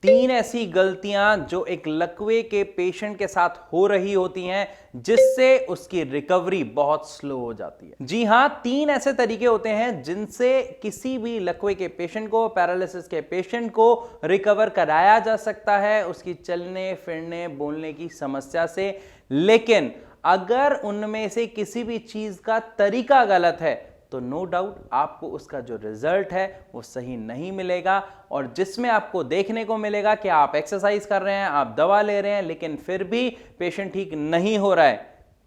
तीन ऐसी गलतियां जो एक लकवे के पेशेंट के साथ हो रही होती हैं जिससे उसकी रिकवरी बहुत स्लो हो जाती है। जी हां, तीन ऐसे तरीके होते हैं जिनसे किसी भी लकवे के पेशेंट को, पैरालिसिस के पेशेंट को रिकवर कराया जा सकता है उसकी चलने फिरने बोलने की समस्या से। लेकिन अगर उनमें से किसी भी चीज का तरीका गलत है तो नो डाउट आपको उसका जो रिजल्ट है वो सही नहीं मिलेगा, और जिसमें आपको देखने को मिलेगा कि आप एक्सरसाइज कर रहे हैं, आप दवा ले रहे हैं, लेकिन फिर भी पेशेंट ठीक नहीं हो रहा है,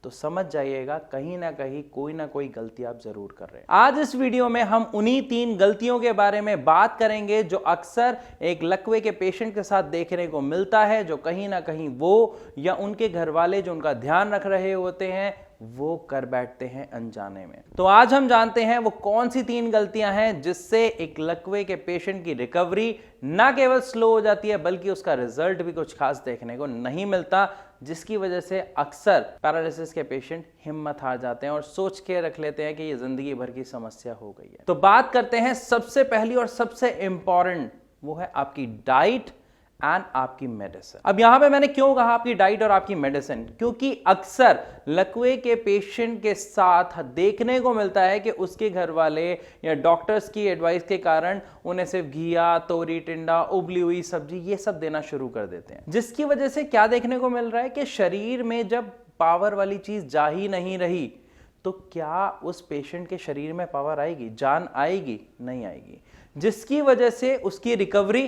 तो समझ जाइएगा कहीं ना कोई गलती आप जरूर कर रहे हैं। आज इस वीडियो में हम उन्हीं तीन गलतियों के बारे में बात करेंगे जो अक्सर एक लकवे के पेशेंट के साथ देखने को मिलता है, जो कहीं ना कहीं वो या उनके घर वाले जो उनका ध्यान रख रहे होते हैं वो कर बैठते हैं अनजाने में। तो आज हम जानते हैं वो कौन सी तीन गलतियां हैं जिससे एक लकवे के पेशेंट की रिकवरी ना केवल स्लो हो जाती है बल्कि उसका रिजल्ट भी कुछ खास देखने को नहीं मिलता, जिसकी वजह से अक्सर पैरालिसिस के पेशेंट हिम्मत हार जाते हैं और सोच के रख लेते हैं कि ये जिंदगी भर की समस्या हो गई है। तो बात करते हैं सबसे पहली और सबसे इंपॉर्टेंट, वो है आपकी डाइट एंड आपकी मेडिसिन। अब यहां पे मैंने क्यों कहा आपकी डाइट और आपकी मेडिसिन, क्योंकि अक्सर लकवे के पेशेंट के साथ देखने को मिलता है कि उसके घर वाले या डॉक्टर्स की एडवाइस के कारण उन्हें सिर्फ घिया, तोरी, टिंडा, उबली हुई सब्जी ये सब देना शुरू कर देते हैं, जिसकी वजह से क्या देखने को मिल रहा है कि शरीर में जब पावर वाली चीज जा ही नहीं रही तो क्या उस पेशेंट के शरीर में पावर आएगी, जान आएगी? नहीं आएगी, जिसकी वजह से उसकी रिकवरी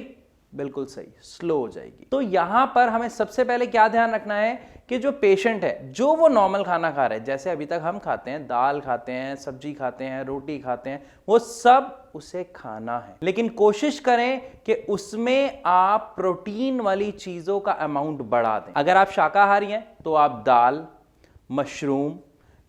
बिल्कुल सही स्लो हो जाएगी। तो यहां पर हमें सबसे पहले क्या ध्यान रखना है कि जो पेशेंट है, जो वो नॉर्मल खाना खा रहे हैं, जैसे अभी तक हम खाते हैं, दाल खाते हैं, सब्जी खाते हैं, रोटी खाते हैं, वो सब उसे खाना है, लेकिन कोशिश करें कि उसमें आप प्रोटीन वाली चीजों का अमाउंट बढ़ा दें। अगर आप शाकाहारी हैं तो आप दाल, मशरूम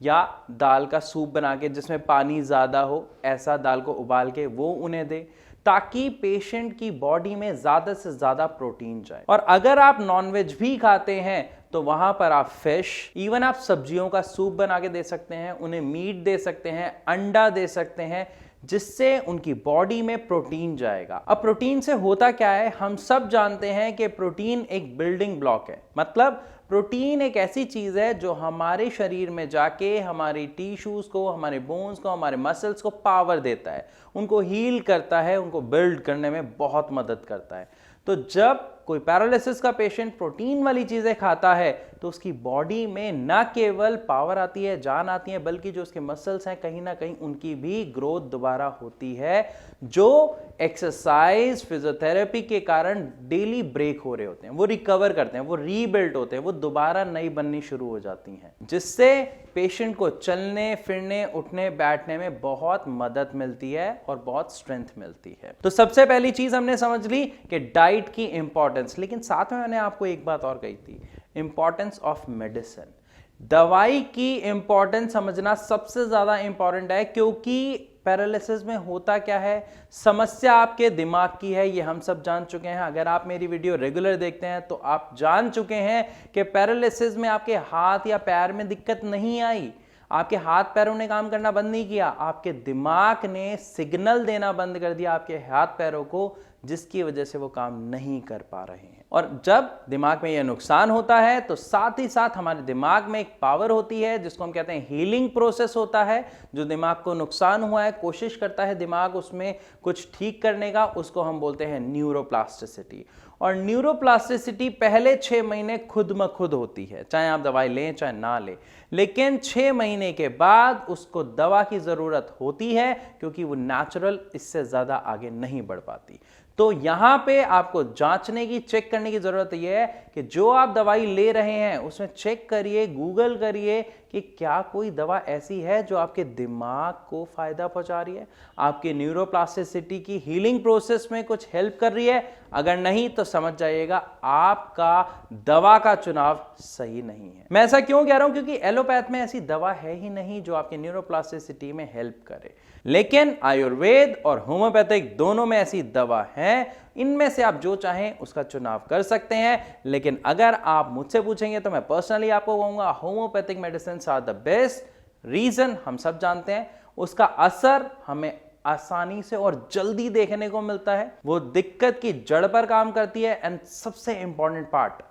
या दाल का सूप बना के जिसमें पानी ज्यादा हो, ऐसा दाल को उबाल के वो उन्हें दे, ताकि पेशेंट की बॉडी में ज्यादा से ज्यादा प्रोटीन जाए। और अगर आप नॉनवेज भी खाते हैं तो वहां पर आप फिश, इवन आप सब्जियों का सूप बना के दे सकते हैं, उन्हें मीट दे सकते हैं, अंडा दे सकते हैं, जिससे उनकी बॉडी में प्रोटीन जाएगा। अब प्रोटीन से होता क्या है, हम सब जानते हैं कि प्रोटीन एक बिल्डिंग ब्लॉक है। मतलब प्रोटीन एक ऐसी चीज है जो हमारे शरीर में जाके हमारी टिश्यूज को, हमारे बोन्स को, हमारे मसल्स को पावर देता है, उनको हील करता है, उनको बिल्ड करने में बहुत मदद करता है। तो जब कोई पैरालिसिस का पेशेंट प्रोटीन वाली चीजें खाता है तो उसकी बॉडी में ना केवल पावर आती है, जान आती है, बल्कि जो उसके मसल्स हैं कहीं ना कहीं उनकी भी ग्रोथ दोबारा होती है, जो एक्सरसाइज, फिजियोथेरेपी के कारण डेली ब्रेक हो रहे होते हैं, वो रिकवर करते हैं, वो रीबिल्ड होते हैं, वो दोबारा नई बननी शुरू हो जाती हैं, जिससे पेशेंट को चलने फिरने, उठने बैठने में बहुत मदद मिलती है और बहुत स्ट्रेंथ मिलती है। तो सबसे पहली चीज हमने समझ ली कि डाइट की इंपॉर्टेंस, लेकिन साथ में मैंने आपको एक बात और कही थी, इंपॉर्टेंस ऑफ मेडिसिन। दवाई की इंपॉर्टेंस समझना सबसे ज्यादा इंपॉर्टेंट है, क्योंकि पैरालिसिस में होता क्या है, समस्या आपके दिमाग की है, ये हम सब जान चुके हैं। अगर आप मेरी वीडियो रेगुलर देखते हैं तो आप जान चुके हैं कि पैरालिसिस में आपके हाथ या पैर में दिक्कत नहीं आई, आपके हाथ पैरों ने काम करना बंद नहीं किया, आपके दिमाग ने सिग्नल देना बंद कर दिया आपके हाथ पैरों को, जिसकी वजह से वो काम नहीं कर पा रहे हैं। और जब दिमाग में यह नुकसान होता है तो साथ ही साथ हमारे दिमाग में एक पावर होती है जिसको हम कहते हैं हीलिंग प्रोसेस होता है। जो दिमाग को नुकसान हुआ है, कोशिश करता है दिमाग उसमें कुछ ठीक करने का, उसको हम बोलते हैं न्यूरोप्लास्टिसिटी। और न्यूरोप्लास्टिसिटी पहले 6 महीने खुद ब खुद होती है, चाहे आप दवाई लें चाहे ना लें, लेकिन 6 महीने के बाद उसको दवा की जरूरत होती है, क्योंकि वो नेचुरल इससे ज्यादा आगे नहीं बढ़ पाती। तो यहां पे आपको जांचने की, चेक करने की जरूरत यह है कि जो आप दवाई ले रहे हैं उसमें चेक करिए, गूगल करिए कि क्या कोई दवा ऐसी है जो आपके दिमाग को फायदा पहुंचा रही है, आपके न्यूरोप्लास्टिसिटी की हीलिंग प्रोसेस में कुछ हेल्प कर रही है। अगर नहीं तो समझ जाइएगा आपका दवा का चुनाव सही नहीं है। मैं ऐसा क्यों कह रहा हूं, क्योंकि एलोपैथ में ऐसी दवा है ही नहीं जो आपके न्यूरोप्लास्टिसिटी में हेल्प करे, लेकिन आयुर्वेद और होम्योपैथिक दोनों में ऐसी दवा है। इनमें से आप जो चाहें उसका चुनाव कर सकते हैं, लेकिन अगर आप मुझसे पूछेंगे तो मैं पर्सनली आपको कहूंगा homeopathic medicine are the best. Reason हम सब जानते हैं, उसका असर हमें आसानी से और जल्दी देखने को मिलता है, वो दिक्कत की जड़ पर काम करती है, एंड सबसे इंपॉर्टेंट पार्ट,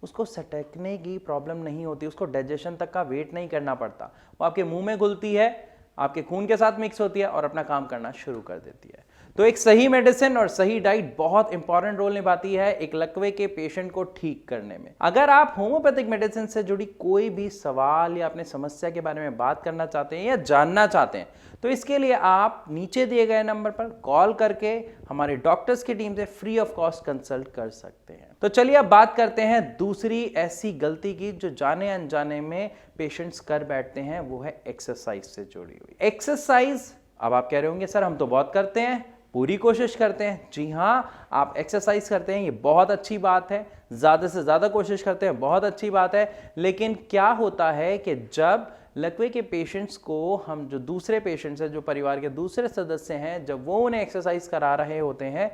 उसको सटकने की प्रॉब्लम नहीं होती, उसको डाइजेशन तक का वेट नहीं करना पड़ता, वो आपके मुंह में घुलती है, आपके खून के साथ मिक्स होती है और अपना काम करना शुरू कर देती है। तो एक सही मेडिसिन और सही डाइट बहुत इंपॉर्टेंट रोल निभाती है एक लकवे के पेशेंट को ठीक करने में। अगर आप होम्योपैथिक मेडिसिन से जुड़ी कोई भी सवाल या अपने समस्या के बारे में बात करना चाहते हैं या जानना चाहते हैं, तो इसके लिए आप नीचे दिए गए नंबर पर कॉल करके हमारे डॉक्टर्स की टीम से फ्री ऑफ कॉस्ट कंसल्ट कर सकते हैं। तो चलिए अब बात करते हैं दूसरी ऐसी गलती की जो जाने अनजाने में पेशेंट्स कर बैठते हैं, वो है एक्सरसाइज से जुड़ी हुई। एक्सरसाइज, अब आप कह रहे होंगे सर हम तो बहुत करते हैं, पूरी कोशिश करते हैं। जी हाँ, आप एक्सरसाइज करते हैं, ये बहुत अच्छी बात है, ज़्यादा से ज़्यादा कोशिश करते हैं, बहुत अच्छी बात है। लेकिन क्या होता है कि जब लकवे के पेशेंट्स को हम जो दूसरे पेशेंट्स हैं, जो परिवार के दूसरे सदस्य हैं, जब वो उन्हें एक्सरसाइज करा रहे होते हैं,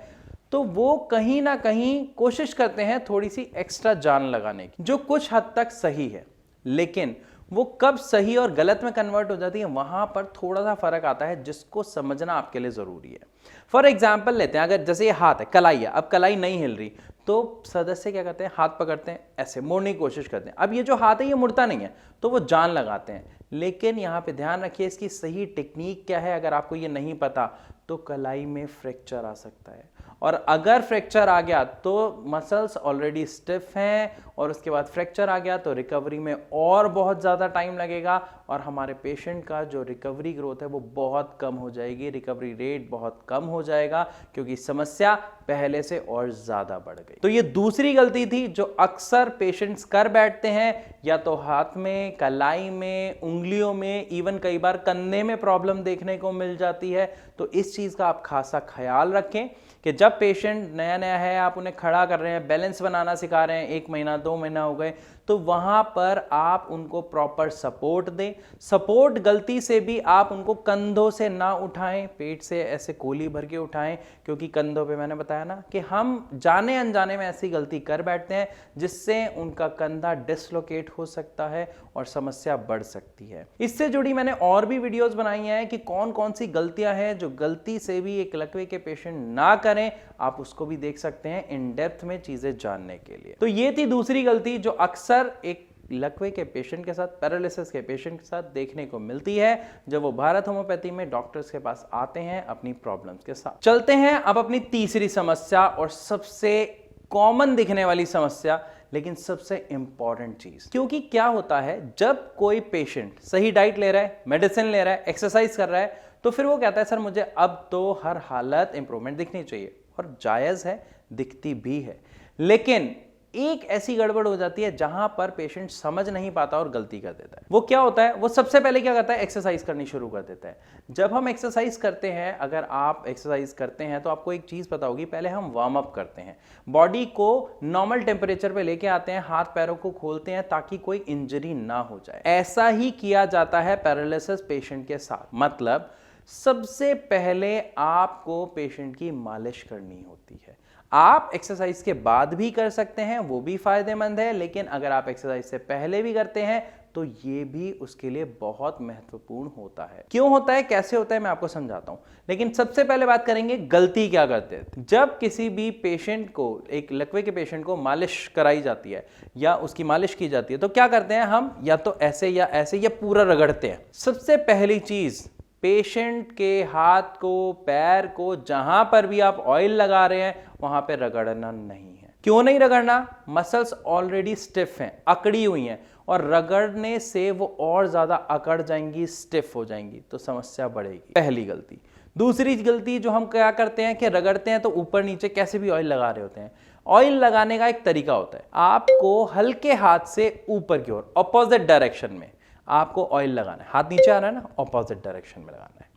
तो वो कहीं ना कहीं कोशिश करते हैं थोड़ी सी एक्स्ट्रा जान लगाने की, जो कुछ हद तक सही है। लेकिन वो कब सही और गलत में कन्वर्ट हो जाती है, वहां पर थोड़ा सा फर्क आता है, जिसको समझना आपके लिए जरूरी है। फॉर एग्जाम्पल लेते हैं, अगर जैसे ये हाथ है, कलाई है, अब कलाई नहीं हिल रही, तो सदस्य क्या करते हैं, हाथ पकड़ते हैं, ऐसे मोड़ने की कोशिश करते हैं। अब ये जो हाथ है ये मुड़ता नहीं है, तो वो जान लगाते हैं। लेकिन यहाँ पे ध्यान रखिए, इसकी सही टेक्निक क्या है, अगर आपको ये नहीं पता तो कलाई में फ्रैक्चर आ सकता है, और अगर फ्रैक्चर आ गया तो मसल्स ऑलरेडी स्टिफ हैं, और उसके बाद फ्रैक्चर आ गया तो रिकवरी में और बहुत ज़्यादा टाइम लगेगा, और हमारे पेशेंट का जो रिकवरी ग्रोथ है वो बहुत कम हो जाएगी, रिकवरी रेट बहुत कम हो जाएगा, क्योंकि समस्या पहले से और ज़्यादा बढ़ गई। तो ये दूसरी गलती थी जो अक्सर पेशेंट्स कर बैठते हैं, या तो हाथ में, कलाई में, उंगलियों में, इवन कई बार कंधे में प्रॉब्लम देखने को मिल जाती है। तो इस चीज़ का आप खासा ख्याल रखें कि जब पेशेंट नया नया है, आप उन्हें खड़ा कर रहे हैं, बैलेंस बनाना सिखा रहे हैं, 1 महीना 2 महीना हो गए, तो वहां पर आप उनको प्रॉपर सपोर्ट दें। सपोर्ट गलती से भी आप उनको कंधों से ना उठाएं, पेट से ऐसे कोली भर के उठाएं, क्योंकि कंधों पे मैंने बताया ना कि हम जाने अनजाने में ऐसी गलती कर बैठते हैं जिससे उनका कंधा डिसलोकेट हो सकता है और समस्या बढ़ सकती है। इससे जुड़ी मैंने और भी वीडियोस बनाई हैं कि कौन कौन सी गलतियां हैं जो गलती से भी एक लकवे के पेशेंट ना करें, आप उसको भी देख सकते हैं इन डेप्थ में चीजें जानने के लिए। तो ये थी दूसरी गलती जो अक्सर एक लकवे के पेशेंट के साथ, पैरालिसिस के पेशेंट के साथ देखने को मिलती है जब वो भारत होम्योपैथी में डॉक्टर्स के पास आते हैं अपनी प्रॉब्लम्स के साथ। चलते हैं अब अपनी तीसरी समस्या, और सबसे कॉमन दिखने वाली समस्या, लेकिन सबसे इंपॉर्टेंट चीज। क्योंकि क्या होता है, जब कोई पेशेंट सही डाइट ले रहा है, मेडिसिन ले रहा है, एक्सरसाइज कर रहा है, तो फिर वो कहता है सर मुझे अब तो हर हालत इंप्रूवमेंट दिखनी चाहिए, और जायज है, दिखती भी है। लेकिन एक ऐसी गड़बड़ हो जाती है जहां पर पेशेंट समझ नहीं पाता और गलती कर देता है। वो क्या होता है, वो सबसे पहले क्या करता है, एक्सरसाइज करनी शुरू कर देता है। जब हम एक्सरसाइज करते हैं, अगर आप एक्सरसाइज करते हैं तो आपको एक चीज पता होगी, पहले हम वार्म अप करते हैं, बॉडी को नॉर्मल टेम्परेचर पे लेके आते हैं, हाथ पैरों को खोलते हैं ताकि कोई इंजरी ना हो जाए। ऐसा ही किया जाता है पैरालिसिस पेशेंट के साथ। मतलब सबसे पहले आपको पेशेंट की मालिश करनी होती है। आप एक्सरसाइज के बाद भी कर सकते हैं, वो भी फायदेमंद है, लेकिन अगर आप एक्सरसाइज से पहले भी करते हैं तो ये भी उसके लिए बहुत महत्वपूर्ण होता है। क्यों होता है, कैसे होता है, मैं आपको समझाता हूं। लेकिन सबसे पहले बात करेंगे गलती क्या करते हैं। जब किसी भी पेशेंट को, एक लकवे के पेशेंट को मालिश कराई जाती है या उसकी मालिश की जाती है, तो क्या करते हैं हम, या तो ऐसे या ऐसे या पूरा रगड़ते हैं। सबसे पहली चीज, पेशेंट के हाथ को, पैर को, जहां पर भी आप ऑयल लगा रहे हैं वहां पे रगड़ना नहीं है। क्यों नहीं रगड़ना, मसल्स ऑलरेडी स्टिफ हैं, अकड़ी हुई हैं, और रगड़ने से वो और ज्यादा अकड़ जाएंगी, स्टिफ हो जाएंगी, तो समस्या बढ़ेगी। पहली गलती। दूसरी गलती जो हम क्या करते हैं कि रगड़ते हैं तो ऊपर नीचे कैसे भी ऑयल लगा रहे होते हैं। ऑयल लगाने का एक तरीका होता है, आपको हल्के हाथ से ऊपर की ओर, ऑपोजिट डायरेक्शन में आपको ऑयल लगाना है। हाथ नीचे आ रहा है ना, ऑपोजिट डायरेक्शन में लगाना है।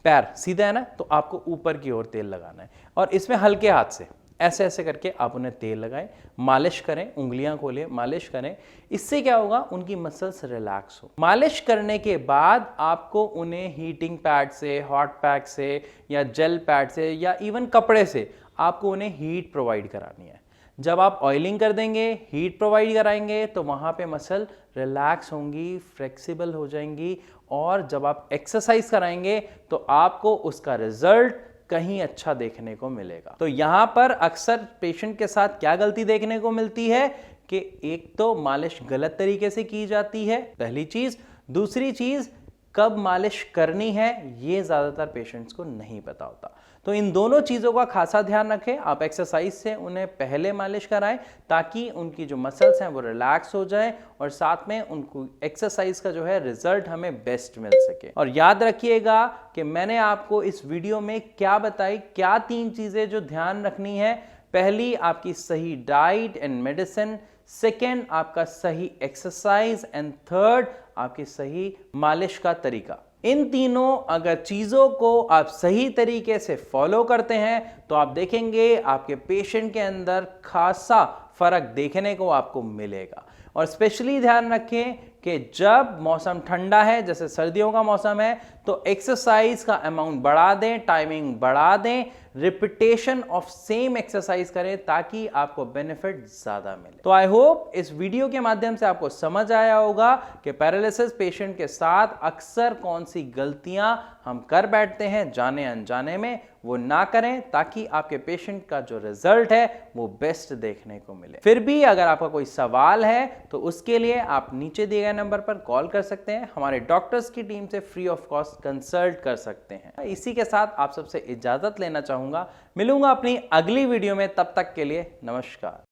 पैर सीधा है ना, तो आपको ऊपर की ओर तेल लगाना है, और इसमें हल्के हाथ से ऐसे ऐसे करके आप उन्हें तेल लगाएं, मालिश करें, उंगलियां खोलें, मालिश करें। इससे क्या होगा, उनकी मसल्स रिलैक्स हो। मालिश करने के बाद आपको उन्हें हीटिंग पैड से, हॉट पैक से, या जेल पैड से, या इवन कपड़े से आपको उन्हें हीट प्रोवाइड करानी है। जब आप ऑयलिंग कर देंगे, हीट प्रोवाइड कराएंगे, तो वहां पे मसल रिलैक्स होंगी, फ्लेक्सिबल हो जाएंगी, और जब आप एक्सरसाइज कराएंगे तो आपको उसका रिजल्ट कहीं अच्छा देखने को मिलेगा। तो यहां पर अक्सर पेशेंट के साथ क्या गलती देखने को मिलती है कि एक तो मालिश गलत तरीके से की जाती है, पहली चीज। दूसरी चीज, कब मालिश करनी है ये ज्यादातर पेशेंट्स को नहीं पता होता। तो इन दोनों चीजों का खासा ध्यान रखें। आप एक्सरसाइज से उन्हें पहले मालिश कराएं ताकि उनकी जो मसल्स हैं वो रिलैक्स हो जाएं, और साथ में उनको एक्सरसाइज का जो है रिजल्ट हमें बेस्ट मिल सके। और याद रखिएगा कि मैंने आपको इस वीडियो में क्या बताई, क्या 3 चीजें जो ध्यान रखनी है। पहली, आपकी सही डाइट एंड मेडिसिन। सेकेंड, आपका सही एक्सरसाइज। एंड थर्ड, आपकी सही मालिश का तरीका। इन तीनों अगर चीजों को आप सही तरीके से फॉलो करते हैं तो आप देखेंगे आपके पेशेंट के अंदर खासा फर्क देखने को आपको मिलेगा। और स्पेशली ध्यान रखें कि जब मौसम ठंडा है, जैसे सर्दियों का मौसम है, तो एक्सरसाइज का अमाउंट बढ़ा दें, टाइमिंग बढ़ा दें, रिपीटेशन ऑफ सेम एक्सरसाइज करें ताकि आपको बेनिफिट ज्यादा मिले। तो आई होप इस वीडियो के माध्यम से आपको समझ आया होगा कि पैरालिसिस पेशेंट के साथ अक्सर कौन सी गलतियां हम कर बैठते हैं जाने अनजाने में, वो ना करें ताकि आपके पेशेंट का जो रिजल्ट है वो बेस्ट देखने को मिले। फिर भी अगर आपका कोई सवाल है तो उसके लिए आप नीचे दिए गए नंबर पर कॉल कर सकते हैं, हमारे डॉक्टर्स की टीम से फ्री ऑफ कॉस्ट कंसल्ट कर सकते हैं। इसी के साथ आप सबसे इजाजत लेना चाहूंगा, मिलूंगा अपनी अगली वीडियो में, तब तक के लिए नमस्कार।